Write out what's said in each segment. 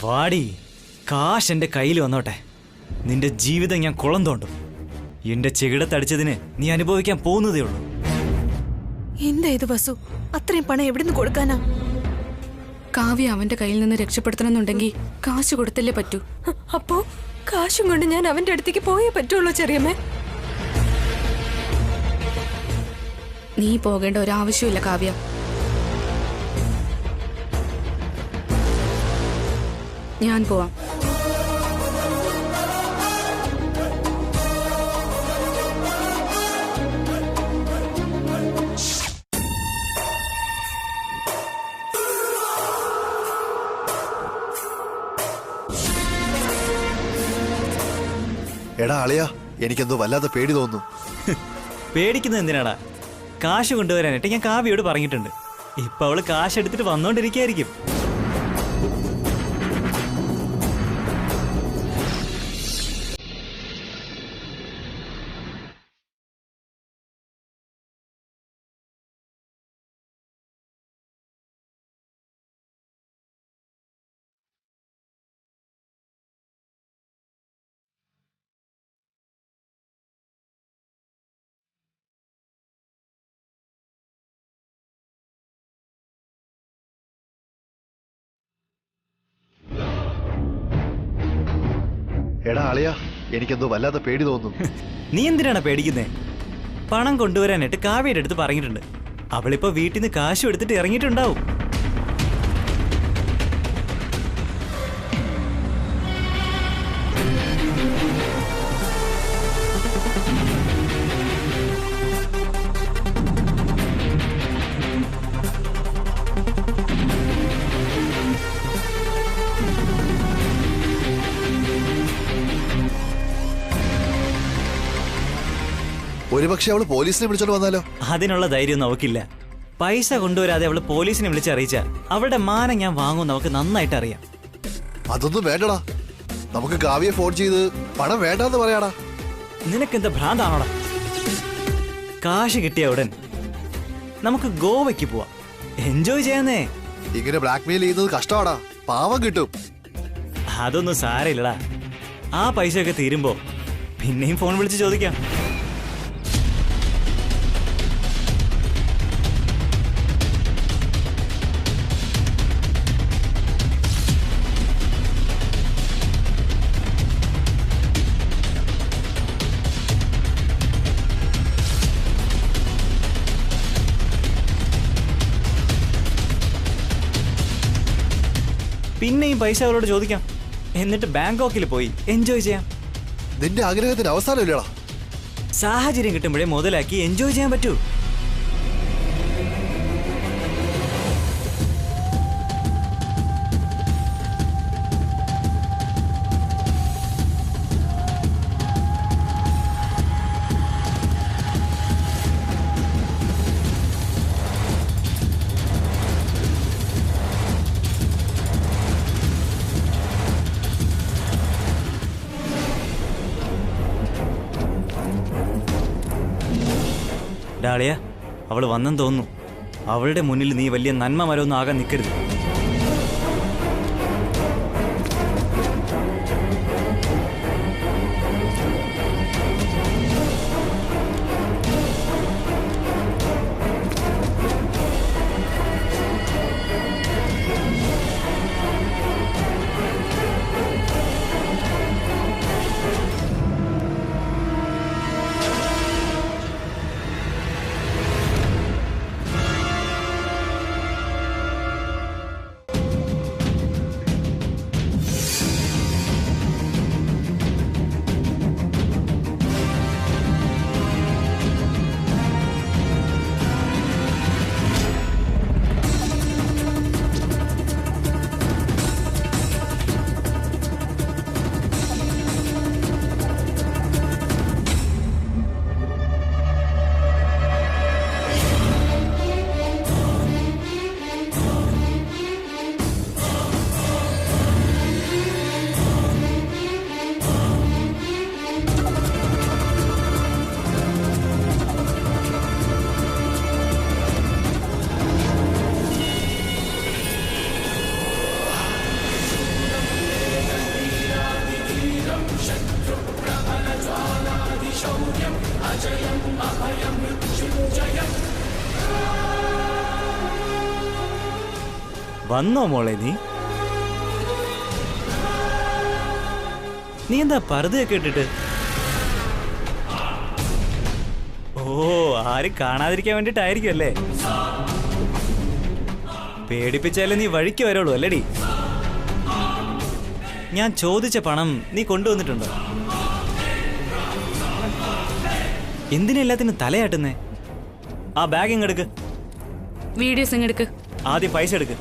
വാടി, കാശ് എന്റെ കയ്യിൽ വന്നോട്ടെ. നിന്റെ ജീവിതം ഞാൻ കുളം തോണ്ടും. എന്റെ ചെകിടത്തടിച്ചതിന് നീ അനുഭവിക്കാൻ പോകുന്നതേ ഉള്ളൂ. എന്താ ഇത് വസു? അത്രയും പണം എവിടുന്ന് കൊടുക്കാനാ? കാവ്യ അവന്റെ കയ്യിൽ നിന്ന് രക്ഷപ്പെടുത്തണമെന്നുണ്ടെങ്കിൽ കാശ് കൊടുത്തല്ലേ പറ്റൂ. അപ്പോ കാശും കൊണ്ട് ഞാൻ അവന്റെ അടുത്തേക്ക് പോയേ പറ്റുള്ളൂ ചെറിയമ്മേ. നീ പോകേണ്ട ഒരാവശ്യമില്ല കാവ്യ. ഞാൻ പോവാം. എടാ അളിയാ, എനിക്കെന്തോ വല്ലാതെ പേടി തോന്നുന്നു. പേടിക്കുന്നത് എന്തിനാടാ? കാശ് കൊണ്ടുവരാനായിട്ട് ഞാൻ കാവ്യയോട് പറഞ്ഞിട്ടുണ്ട്. ഇപ്പൊ അവള് കാശ് എടുത്തിട്ട് വന്നോണ്ടിരിക്കായിരിക്കും. എടാ അളിയാ, എനിക്കെന്തോ വല്ലാതെ പേടി തോന്നുന്നു. നീ എന്തിനാണ് പേടിക്കുന്നേ? പണം കൊണ്ടുവരാനായിട്ട് കാവ്യയുടെ അടുത്ത് പറഞ്ഞിട്ടുണ്ട്. അവളിപ്പോ വീട്ടിൽ നിന്ന് കാശും എടുത്തിട്ട് ഇറങ്ങിയിട്ടുണ്ടാവും. ഒരുപക്ഷെ അവള് പോലീസിനെ വിളിച്ചോണ്ട് വന്നാലോ? അതിനുള്ള ധൈര്യം അവക്കില്ല. പൈസ കൊണ്ടുവരാതെ അവള് പോലീസിനെ വിളിച്ചറിയിച്ച അവളുടെ മാനം ഞാൻ വാങ്ങും. നമുക്ക് നന്നായിട്ട് അറിയാം. അതൊന്നും വേണ്ടടാ. നമുക്ക് കാവ്യെ ഫോൺ ചെയ്ത് പണം വേണ്ടെന്ന് പറയാടാ. നിനക്കെന്താ ഭ്രാന്താണോടാ? കാശ് കിട്ടിയ ഉടൻ നമുക്ക് ഗോവയ്ക്ക് പോവാം. എൻജോയ് ചെയ്യാന്നേ. ഇങ്ങനെ ബ്ലാക്ക്മെയിൽ ചെയ്യുന്നത് കഷ്ടമാടാ. പാവം കിട്ടും. അതൊന്നും സാരമില്ലടാ. ആ പൈസയൊക്കെ തീരുമ്പോ പിന്നെയും ഫോൺ വിളിച്ച് ചോദിക്കാം. പിന്നെയും പൈസ അവരോട് ചോദിക്കാം. എന്നിട്ട് ബാങ്കോക്കിൽ പോയി എൻജോയ് ചെയ്യാം. നിന്റെ ആഗ്രഹത്തിന് അവസാനമില്ലടാ. സാഹചര്യം കിട്ടുമ്പോഴേ മുതലാക്കി എൻജോയ് ചെയ്യാൻ പറ്റൂ. ഡാളിയ, അവള് വന്നെന്ന് തോന്നുന്നു. അവളുടെ മുന്നിൽ നീ വലിയ നന്മ മരമൊന്നും ആകാൻ നിൽക്കരുത്. വന്നോ മോളെ നീ? നീ എന്താ പർദ്ദയൊക്കെ ഇട്ടിട്ട്? ഓ, ആരും കാണാതിരിക്കാൻ വേണ്ടിട്ടായിരിക്കും അല്ലേ? പേടിപ്പിച്ചാലേ നീ വഴിക്ക് വരുള്ളൂ അല്ലേടി? ഞാൻ ചോദിച്ച പണം നീ കൊണ്ടുവന്നിട്ടുണ്ടോ? എന്തിനാ എല്ലാത്തിനും തലയാട്ടുന്നേ? ആ ബാഗ് ഇങ്ങെടുക്ക്. വീഡിയോസ് ഇങ്ങെടുക്ക്. ആദ്യം പൈസ എടുക്ക്.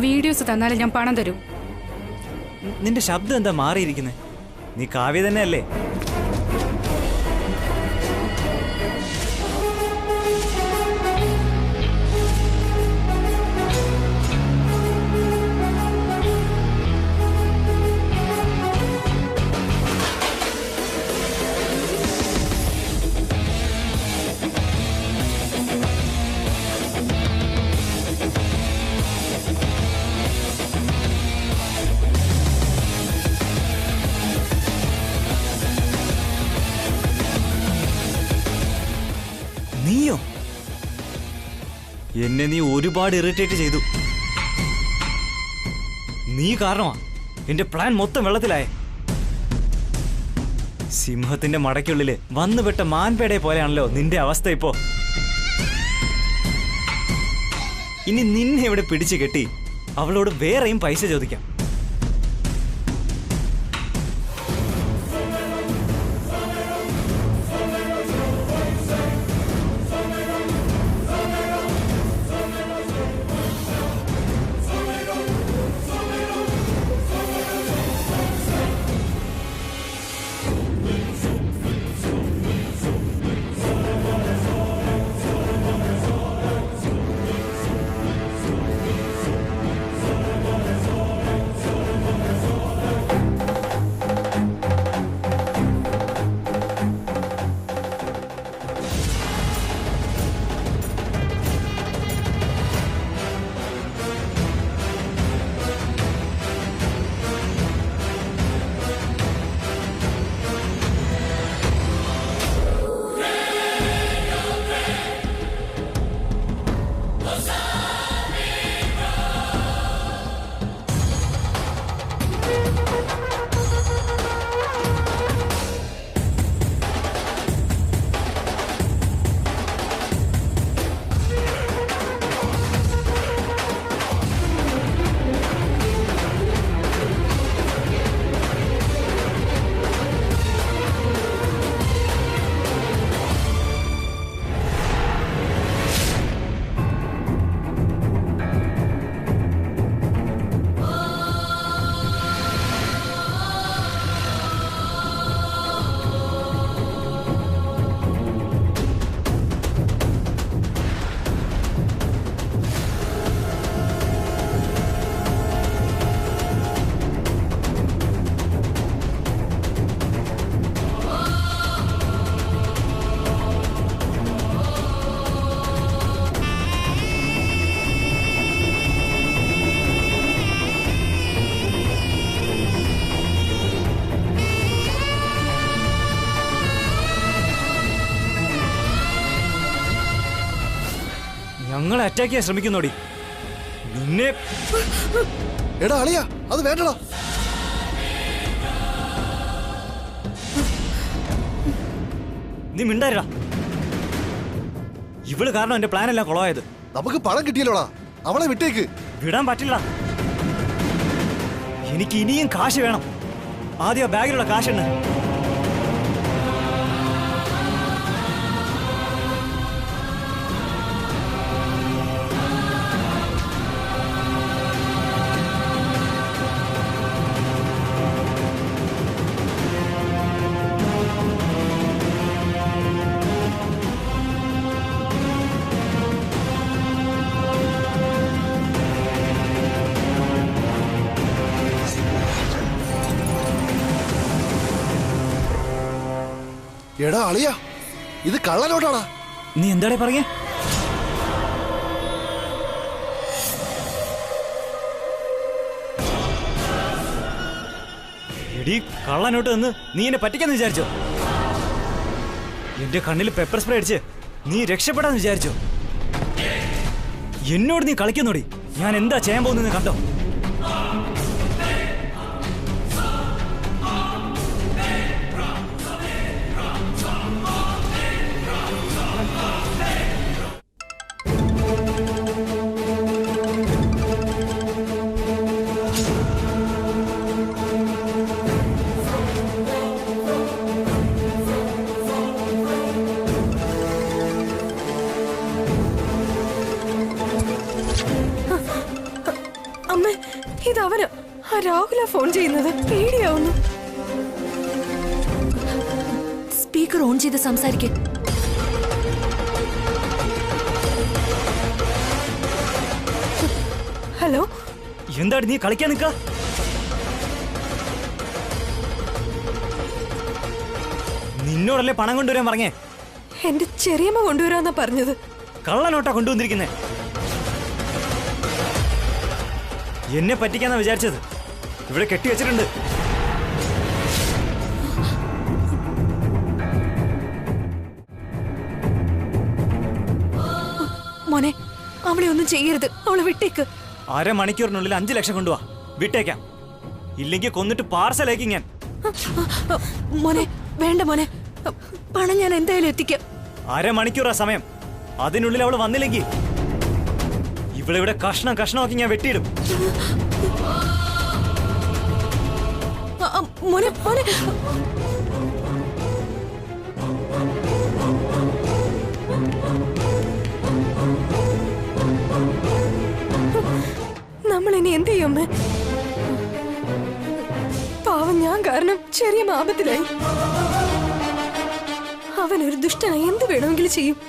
വീഡിയോസ് തന്നാലും ഞാൻ പണം തരൂ. നിന്റെ ശബ്ദം എന്താ മാറിയിരിക്കുന്നേ? നീ കാവ്യ തന്നെയല്ലേ? നീയോ? എന്നെ നീ ഒരുപാട് ഇറിറ്റേറ്റ് ചെയ്തു. നീ കാരണമാ എന്റെ പ്ലാൻ മൊത്തം വെള്ളത്തിലായേ. സിംഹത്തിന്റെ മടയ്ക്കുള്ളില് വന്നുപെട്ട മാൻപേടയെ പോലെയാണല്ലോ നിന്റെ അവസ്ഥ ഇപ്പോ. ഇനി നിന്നെ ഇവിടെ പിടിച്ചു കെട്ടി അവളോട് വേറെയും പൈസ ചോദിക്കാം. ഞങ്ങളെ അറ്റാക്ക് ചെയ്യാൻ ശ്രമിക്കുന്നോടി നിന്നെ. എടാ അളിയ, അത് വേണ്ടടാ. നീ മിണ്ടായിരടാ. ഇവള് കാരണം എന്റെ പ്ലാൻ എല്ലാം കുളമായത്. നമുക്ക് പണം കിട്ടിയല്ലോടാ, അവളെ വിട്ടേക്ക്. വിടാൻ പറ്റില്ല. എനിക്ക് ഇനിയും കാശ് വേണം. ആദ്യം ബാഗിലുള്ള കാശുണ്ട്. എടാ അളിയ, ഇത് കള്ളനോട്ടാടാ. നീ എന്താടേ പറഞ്ഞേ? എടീ കള്ളനോട്ട് നിന്ന് നീ എന്നെ പറ്റിക്കാന്ന് വിചാരിച്ചോ? എന്റെ കണ്ണിൽ പെപ്പർ സ്പ്രേ അടിച്ച് നീ രക്ഷപ്പെടാന്ന് വിചാരിച്ചോ? എന്നോട് നീ കളിക്കുന്നോടി. ഞാൻ എന്താ ചെയ്യാൻ പോകുന്നത് കണ്ടോ? അമ്മേ, ഇതവന് ആ രാഹുല ഫോൺ ചെയ്യുന്നത്. പേടിയാവുന്നു. സ്പീക്കർ ഓൺ ചെയ്ത് സംസാരിക്ക. ഹലോ, എന്താണ് നീ കളിക്കാൻ നിക്ക? നിന്നോടല്ലേ പണം കൊണ്ടുവരാൻ പറഞ്ഞേ? എന്റെ ചെറിയമ്മ കൊണ്ടുവരാന്നാ പറഞ്ഞത്. കള്ളനോട്ടാ കൊണ്ടുവന്നിരിക്കുന്നേ. എന്നെ പറ്റിക്കാന്നാ വിചാരിച്ചത്. ഇവിടെ കെട്ടിവെച്ചിട്ടുണ്ട്. മോനെ, അവളെ ഒന്നും ചെയ്യരുത്. അവളെ വിട്ടേക്ക്. 1/2 മണിക്കൂറിനുള്ളിൽ 5 ലക്ഷം കൊണ്ടുവാ. വിട്ടേക്കാം. ഇല്ലെങ്കിൽ കൊന്നിട്ട് പാർസലാക്കി ഞാൻ. മോനെ, വേണ്ട മോനെ. പണം ഞാൻ എന്തായാലും എത്തിക്കാം. 1/2 മണിക്കൂറാ സമയം. അതിനുള്ളിൽ അവള് വന്നില്ലെങ്കിൽ ഇവിടെ കഷ്ണം കഷ്ണമാക്കി ഞാൻ വെട്ടിയിടും. മോനെ, മോനെ. നമ്മൾ ഇനി എന്ത് ചെയ്യും അമ്മേ? പാവം, ഞാൻ കാരണം ചെറിയ ആപത്തിലായി. അവനൊരു ദുഷ്ടനായി എന്ത് വേണമെങ്കിലും ചെയ്യും.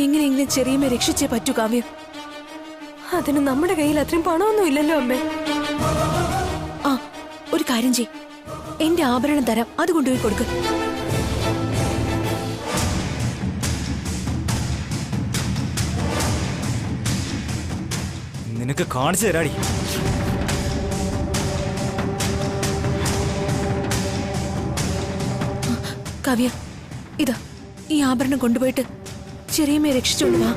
എങ്ങനെയെങ്കിലും ചെറിയമ്മ രക്ഷിച്ചേ പറ്റൂ കാവ്യം. അതിന് നമ്മുടെ കയ്യിൽ അത്രയും പണമൊന്നും ഇല്ലല്ലോ അമ്മേ. ആ, ഒരു കാര്യം ചെയ്. എന്റെ ആഭരണം തരാം, അത് കൊണ്ടുപോയി കൊടുക്ക്. നിനക്ക് കാണിച്ചു തരാടി. കാവ്യ, ഇതാ ഈ ആഭരണം കൊണ്ടുപോയിട്ട് ചെറിയമ്മയെ രക്ഷിച്ചോണ്ട് വാ.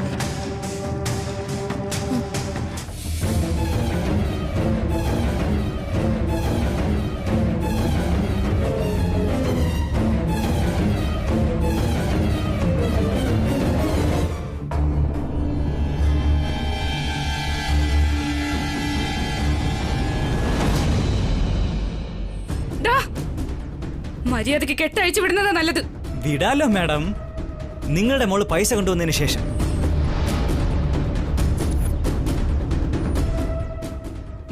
മര്യാദക്ക് കെട്ടയച്ചു വിടുന്നതാ നല്ലത്. വിടാലോ മാഡം. നിങ്ങളുടെ മോള് പൈസ കൊണ്ടുവന്നതിന് ശേഷം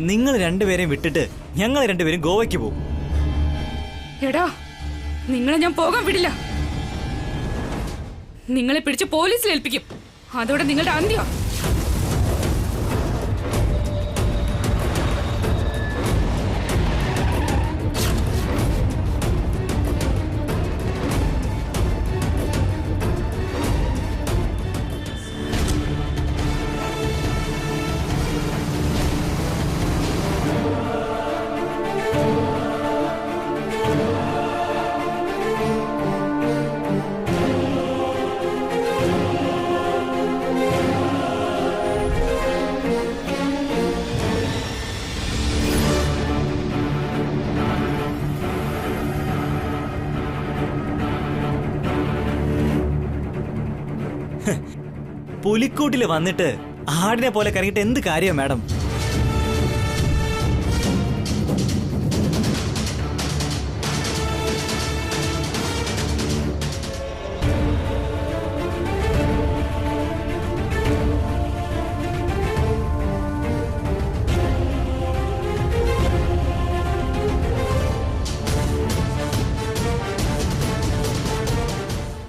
നിങ്ങൾ രണ്ടുപേരെയും വിട്ടിട്ട് ഞങ്ങൾ രണ്ടുപേരും ഗോവയ്ക്ക് പോകും. എടാ, നിങ്ങളെ ഞാൻ പോകാൻ വിടില്ല. നിങ്ങളെ പിടിച്ച് പോലീസിൽ ഏൽപ്പിക്കും. അതോടെ നിങ്ങളുടെ അന്ത്യം. പുലിക്കൂട്ടില് വന്നിട്ട് ആടിനെ പോലെ കറങ്ങിട്ട് എന്ത് കാര്യമാ മാഡം?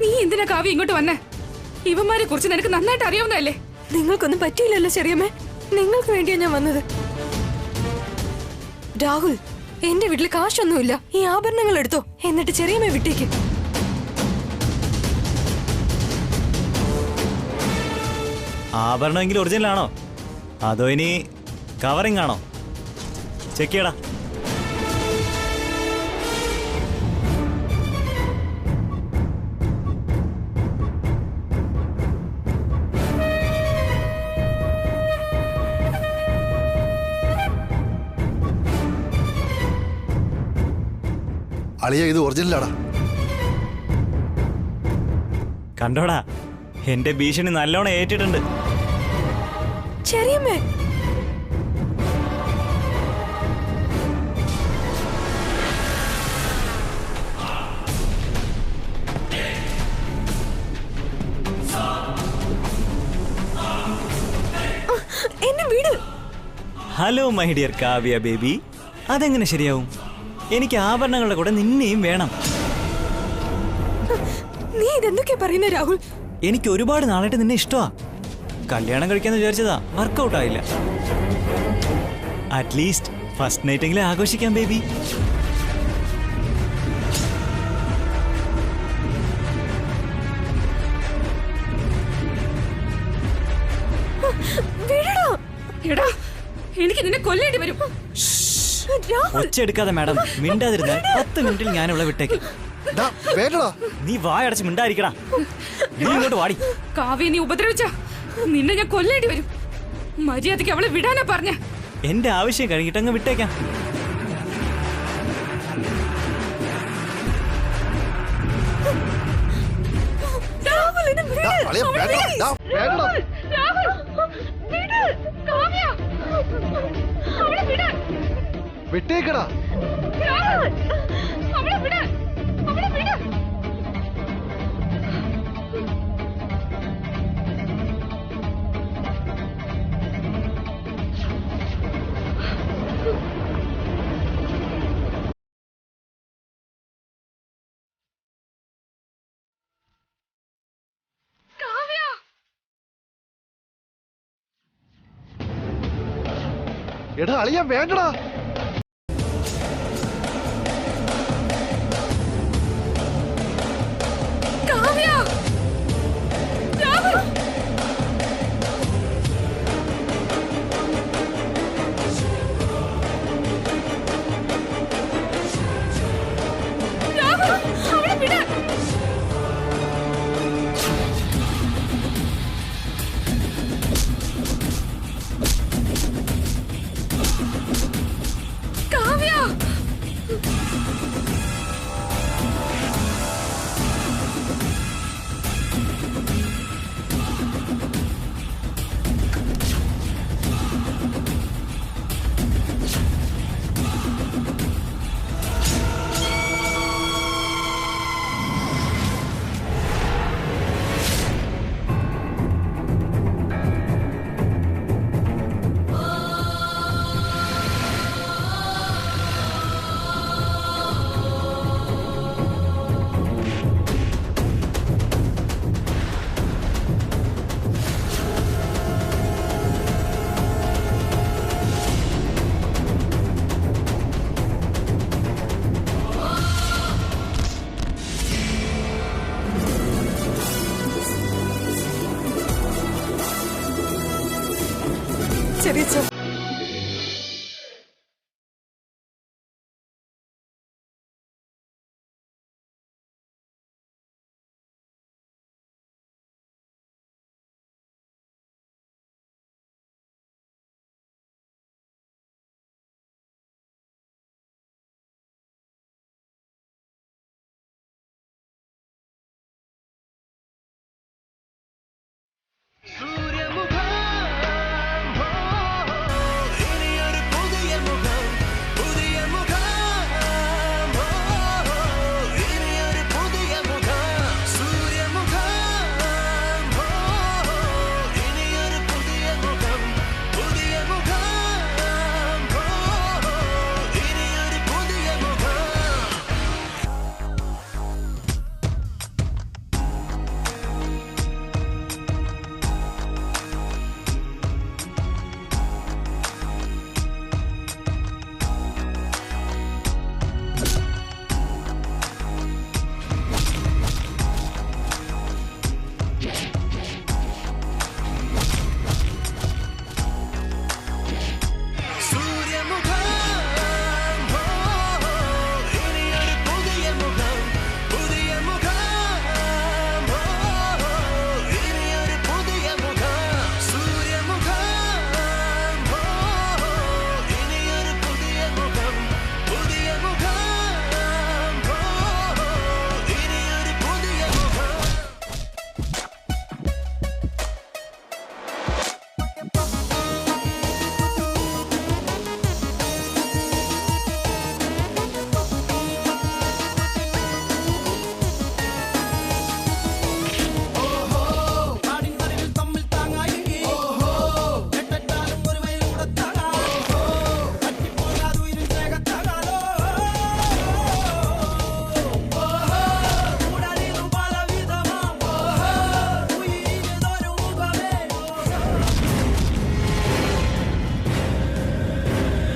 നീ എന്തിനാ കാവ്യ ഇങ്ങോട്ട് വന്നേ? ഇവന്മാരെ കുറിച്ച് നിനക്ക് നന്നായിട്ട് അറിയാവുന്നതല്ലേ? നിങ്ങൾക്കൊന്നും പറ്റിയില്ലല്ലോ ചെറിയമ്മേ. നിങ്ങൾക്ക് വേണ്ടിയാ ഞാൻ വന്നത്. രാഹുൽ, എന്റെ വീട്ടിൽ കാശൊന്നുമില്ല. ഈ ആഭരണങ്ങൾ എടുത്തോ, എന്നിട്ട് ചെറിയമ്മ വിട്ടേക്ക്. ആഭരണമെങ്കിലും ഒറിജിനൽ ആണോ അതോ ഇനി കവറിംഗ് ആണോ? ചെക്ക് ചെയ്യടാ. അളിയ ഇത് ഒറിജിനലാടാ. കണ്ടോടാ, എന്റെ ഭീഷണി നല്ലോണം ഏറ്റിട്ടുണ്ട്. ചെറിയമ്മേ, എന്നെ വിട്. Hello my dear Kavya baby. അതെങ്ങനെ ശരിയാവും? എനിക്ക് ആഭരണങ്ങളുടെ കൂടെ നിന്നെയും വേണം. നീ ഇതെന്തൊക്കെയാ പറയുന്നത് രാഹുൽ? എനിക്ക് ഒരുപാട് നാളായിട്ട് നിന്നെ ഇഷ്ടമാ. കല്യാണം കഴിക്കാന്ന് വിചാരിച്ചതാ, വർക്കൗട്ട് ആയില്ല. അറ്റ്ലീസ്റ്റ് ഫസ്റ്റ് നൈറ്റ് എങ്കിലും ആഘോഷിക്കാം ബേബി. വിടടാ. എടാ, എനിക്ക് നിന്നെ കൊല്ലേണ്ടി വരും. രാഹുൽ, ഒച്ചെടുക്കാതെ മാഡം, മിണ്ടാതിരുന്ന 10 മിനിറ്റിൽ ഞാൻ ഇവിടെ വിട്ടേക്ക്. ഡാ, വേണ്ടടാ. നീ വായടച്ച് മിണ്ടായിരിക്കടാ. നീ ഇങ്ങോട്ട് വാടി. കാവ്യ നീ ഉപദ്രവിച്ച നിന്നെ ഞാൻ കൊല്ലേണ്ടി വരും. മര്യാദയ്ക്ക് അവളെ വിടാനാ പറഞ്ഞ. എന്റെ ആവശ്യം കഴിഞ്ഞിട്ട് അങ്ങ് വിട്ടേക്കാം. രാഹുൽ, എന്നെ വിട്. ഡാ, അളിയ വേണ്ടടാ. ഡാ, വേണ്ടടാ. വിട്ടേക്കടാ. എടാ അളിയ വേണ്ടടാ.